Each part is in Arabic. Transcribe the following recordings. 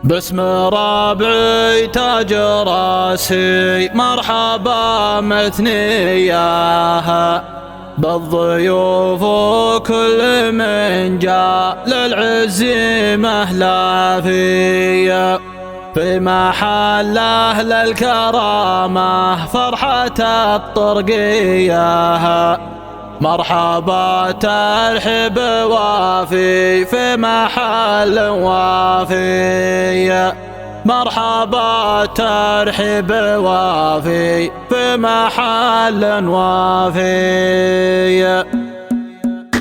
باسم ربعي تاج راسي مرحبا مثنياها بالضيوف وكل من جاء للعز مهلا فيا في محل أهل الكرامة فرحة الطرقية. مرحبا ترحب وافي في محل وافي، مرحبا ترحب وافي في محل وافي.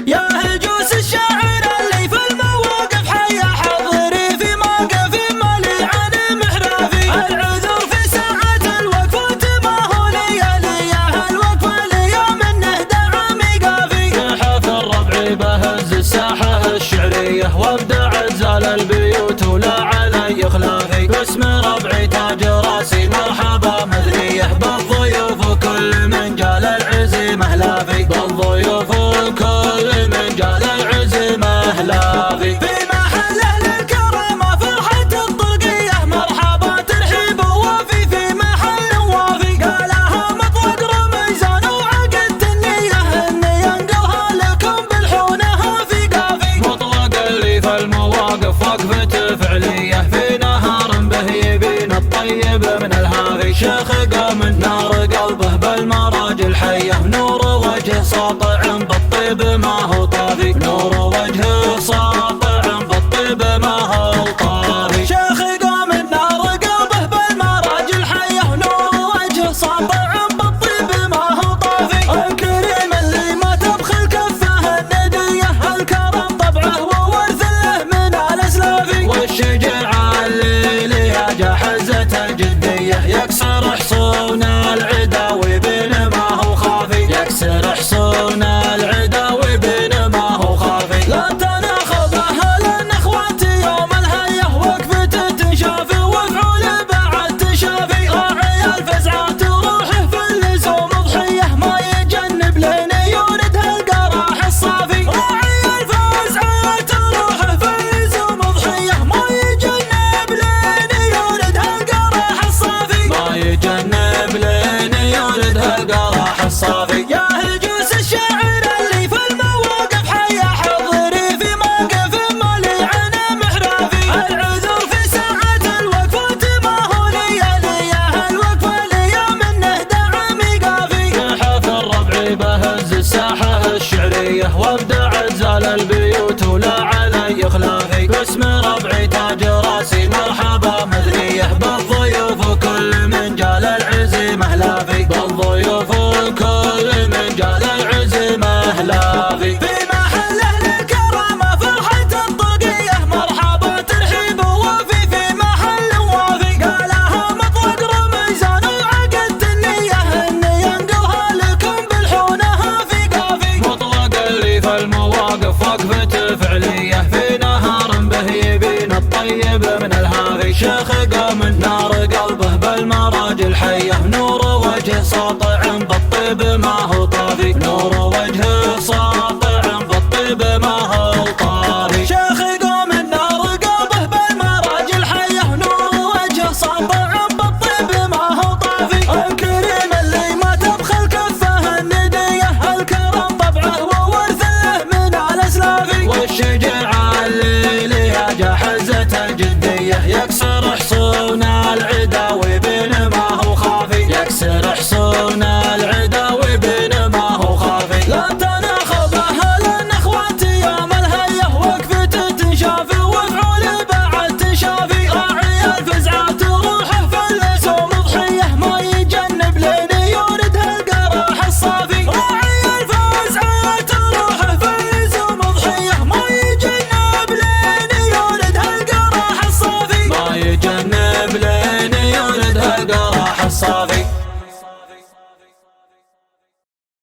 يا هجوس الشاعر اللي في المواقف حيا حضري في موقف مليعان محرافي. العذر في ساعة الوقفة ما هو لياليه الوقفة اليوم النهدى عميقافي. يحف الربع بهز الساحة الشعرية وابدع زال البيوت ولا علي خلافي. باسم ربعي تاج راسي مرحبا مثنية بالضيوف وكل من جاء للعز مهلافي. بالضيوف وكل من جاء للعز مهلافي. في محل أهل الكرامة فرحة الطرقية مرحبا ترحيب وافي في محل وافي. قالها مطلق رميزان وعقدت النية اني انقلها لكم بالحونها في قافي. مطلق اللي في المواقف وقفة فعلية في نهار به يبين الطيب من الهافي. شيخ قام النار قلبه بالمراجل حيه نور وجه ساطع بالطيب ما هو طافي. نور وجه ساطع بالطيب ما هو طافي. شيخ قام النار قلبه بالمراجل حيه نور وجه ساطع بالطيب ما هو طافي. الكريم اللي ما تبخل كفه النديه الكرم طبعه وورث له من الاسلافي. والشجاعة اللي لها جحزة الجدية يكسر حصون العداوي بين ما هو خافي. يكسر حصون العداوي بين ما هو خافي. لا تناخذ اهل اخواتي يوم الهيه وقفته تنشافي وفعول بعد تشافي. راعي الفزعه تروحه في اللزوم ضحيه ما يجنب لين يورد القراح الصافي. راعي الفزعه تروحه في اللزوم ضحيه ما يجنب لين يورد القراح الصافي. ما يجنب لين يورد القراح الصافي. يا هجوس الشاعر اللي في المواقف حيا حضري في موقف مليعان محرافي. العذر في ساعة الوقفة ما هو لياليه الوقفة اليوم النهدى عميقافي. يحف الربع بهز الساحة الشعرية وابدع زال البيوت ولا علي خلافي. باسم ربعي تاج راسي مرحبا مثنية بالضيوف وكل من جاء للعز مهلافي. بالضيوف وكل من جاء للعز مهلافي. في محل أهل الكرامة فرحة الطرقية مرحبا ترحيب وافي في محل وافي. قالها مطلق رميزان وعقدت النية اني انقلها لكم بالحونها في قافي. مطلق اللي في المواقف وقفة فعلية في نهار به يبين الطيب من الهافي. شيخ قام النار قلبه بالمراجل حيه نور وجه ساطع بالطيب ما هو طافي. نور وجه ساطع بالطيب ما هو طافي. شيخ قام النار قلبه بالمراجل حيه نور وجه ساطع بالطيب ما هو طافي. الكريم اللي ما تبخل كفه النديه الكرم طبعه وورث له من الاسلافي. والشجاعة اللي لها جحزة الجدية يكسر